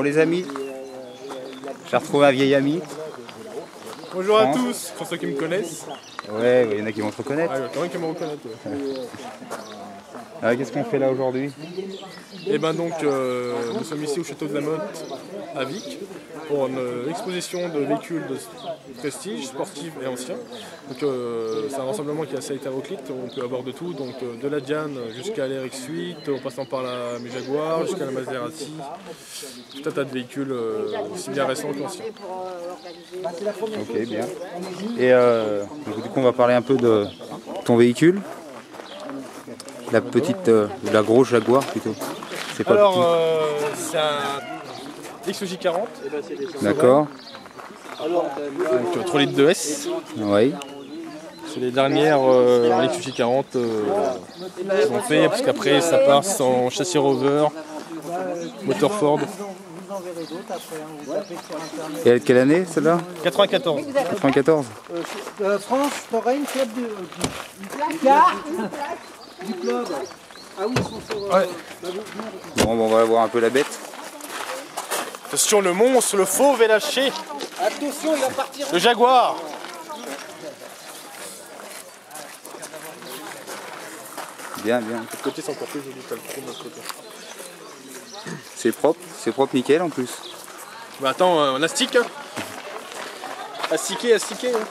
les amis. J'ai retrouvé un vieil ami. Bonjour à tous, pour ceux qui me connaissent. Ouais, il y en a qui vont te reconnaître. Ah, il y a quand même qui me reconnaissent. Qu'est-ce qu'on fait là aujourd'hui? Et ben donc, nous sommes ici au château de la Motte, à Vic, pour une exposition de véhicules de prestige, sportifs et anciens. Donc c'est un rassemblement qui est assez hétéroclite, on peut avoir de tout, donc de la Diane jusqu'à la RX-8, en passant par la Jaguar, jusqu'à la Maserati, tout un tas de véhicules aussi bien récents qu'anciens. Ok, bien. Et donc, du coup, on va parler un peu de ton véhicule. La petite, la grosse Jaguar plutôt. C'est pas Alors, c'est un XJ40. D'accord. Donc 3 litres de S. Oui. C'est les dernières XJ40 qu'ils ont fait, parce qu'après ça passe en châssis Rover, moteur Ford. Et elle est de quelle année celle-là? 94. 94. France, t'aurais une club du club. Ah oui, ils sont sur... Ouais. Bon, on va voir un peu la bête. Attention, le monstre, le fauve est lâché. Attention, il va partir. Le Jaguar. Bien, bien. De l'autre côté, c'est encore plus joli, t'as le trou de l'autre côté. C'est propre nickel en plus. Bah attends, on astique. Hein. Astiqué. Hein.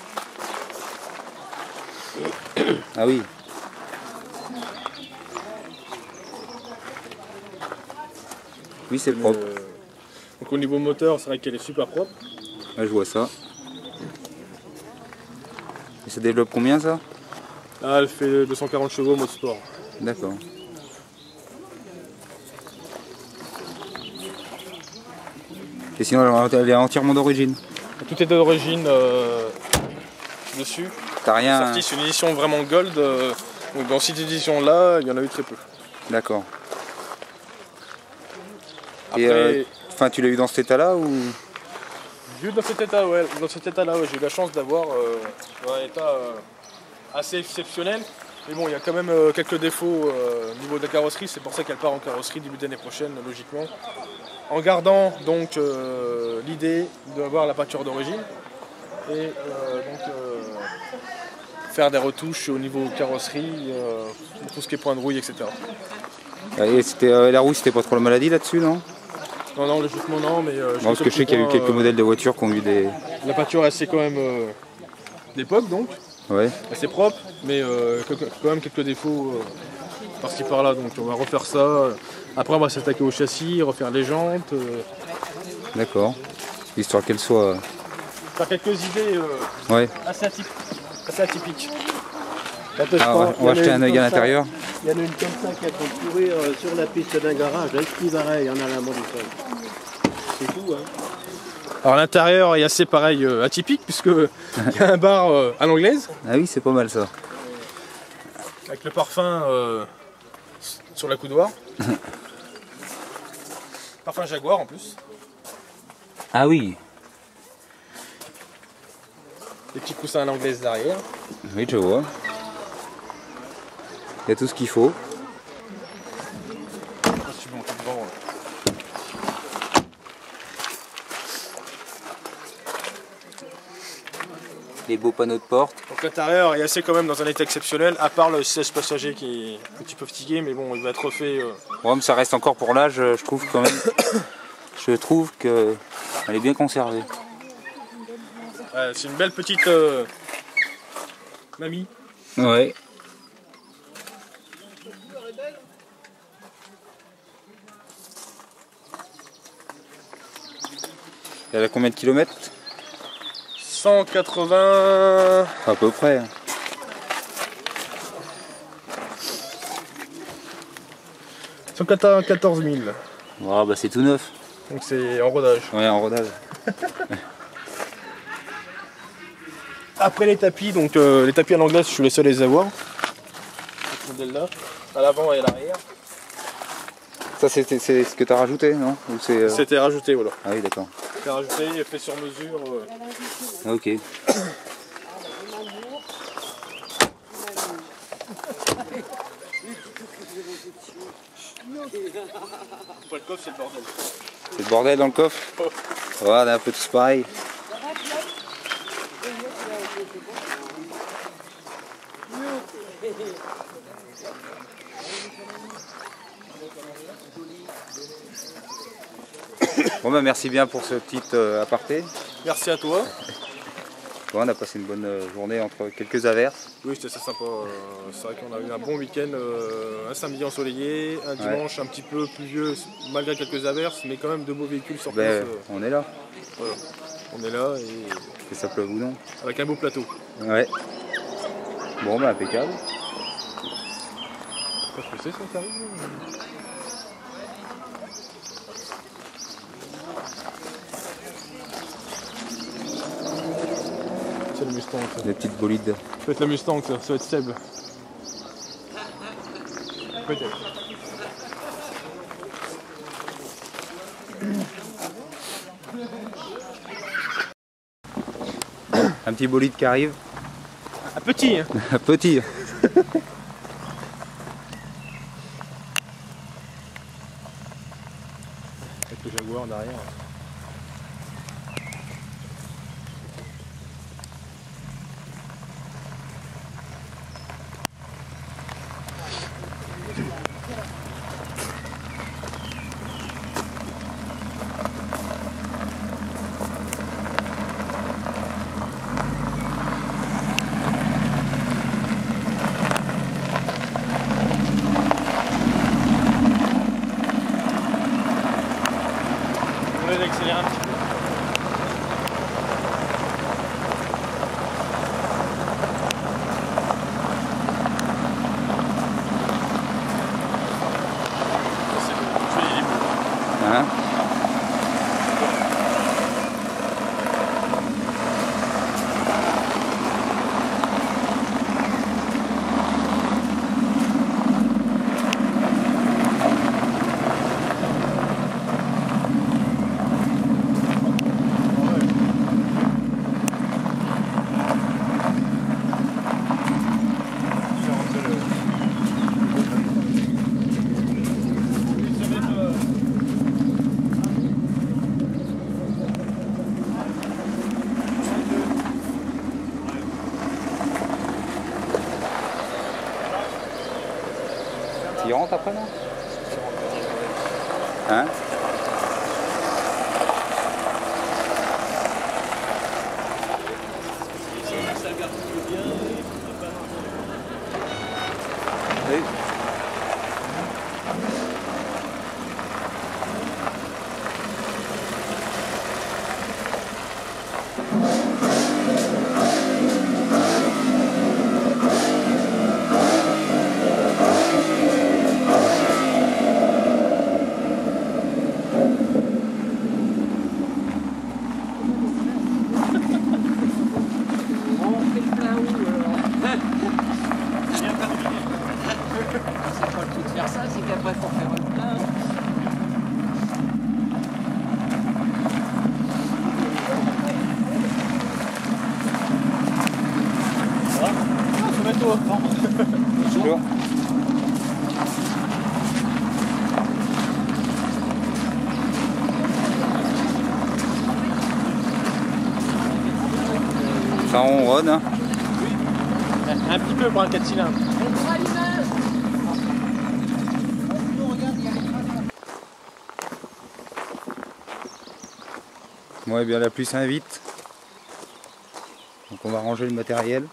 Ah oui. Oui, c'est propre. Donc au niveau moteur, c'est vrai qu'elle est super propre. Ouais, je vois ça. Et ça développe combien ça? Là, elle fait 240 chevaux mode sport. D'accord. Et sinon, elle est entièrement d'origine? Tout est d'origine dessus. T'as rien? Sorti, c'est une édition vraiment gold. Donc dans cette édition-là, il y en a eu très peu. D'accord. Après, Et tu l'as eu dans cet état-là ou? j'ai eu dans cet état, ouais. J'ai eu la chance d'avoir dans un état assez exceptionnel. Mais bon, il y a quand même quelques défauts au niveau de la carrosserie. C'est pour ça qu'elle part en carrosserie début d'année prochaine, logiquement. En gardant donc l'idée d'avoir la peinture d'origine et faire des retouches au niveau carrosserie, tout ce qui est point de rouille, etc. Et la rouille, c'était pas trop la maladie là-dessus, non? Non, logiquement non, mais parce que je sais qu'il y a eu quelques modèles de voitures qui ont eu des... La peinture est assez quand même d'époque, donc Ouais. assez propre, mais quand même quelques défauts par-ci par-là, donc on va refaire ça. Après on va s'attaquer au châssis, refaire les jantes. D'accord. Histoire qu'elle soit... Faire quelques idées Ouais. assez atypiques. On va jeter un œil à l'intérieur. Il y en a une comme ça qui a fait courir sur la piste d'un garage, avec ce qui paraît, il y en a là, mon sol. C'est fou, hein. Alors l'intérieur est assez pareil atypique, puisque il y a un bar à l'anglaise. Ah oui, c'est pas mal ça. Avec le parfum sur la coudoir. Parfum Jaguar en plus. Ah oui. Des petits coussins à l'anglaise derrière. Oui, je vois. Il y a tout ce qu'il faut. Les beaux panneaux de porte. Donc l'intérieur est assez quand même dans un état exceptionnel, à part le siège passager qui est un petit peu fatigué, mais bon, il va être refait. Ouais, mais ça reste encore pour l'âge, je trouve quand même. Je trouve qu'elle est bien conservée. C'est une belle petite mamie. Ouais. Elle a combien de kilomètres? 180... À peu près. 114 000. Ah bah c'est tout neuf. Donc c'est en rodage. Ouais, en rodage. Après les tapis, donc les tapis à l'anglaise, je suis le seul à les avoir. Ce modèle-là, à l'avant et à l'arrière. Ça c'est ce que tu as rajouté, non? C'était rajouté, voilà. Ah oui, d'accord. C'était rajouté, fait sur mesure. Ok. Pas le coffre, c'est le bordel. C'est le bordel dans le coffre. Voilà, un peu tous pareil. Bon bah merci bien pour ce petit aparté. Merci à toi. Bon, on a passé une bonne journée entre quelques averses. Oui, c'était assez sympa. C'est vrai qu'on a eu un bon week-end, un samedi ensoleillé, un dimanche un petit peu pluvieux malgré quelques averses, mais quand même de beaux véhicules sur place. On est là. Voilà. On est là et Que ça pleuve ou non. avec un beau plateau. Ouais. Bon bah impeccable. Qu'est-ce que c'est ça qui arrive ? C'est le Mustang ça. Des petites bolides. Ça va être le Mustang ça va être Seb. Peut-être. Un petit bolide qui arrive. Un petit hein. Un petit. Avec le Jaguar en arrière. On va accélérer un petit peu. Hein? Tu y rentres après non? Hein? Oui. C'est qu'après il faut faire le plein. Ça va? Non, faut mettre toi. Bonjour. Ça ronronne hein. Un petit peu pour un 4 cylindres. Ouais, bien la pluie s'invite. Donc on va ranger le matériel.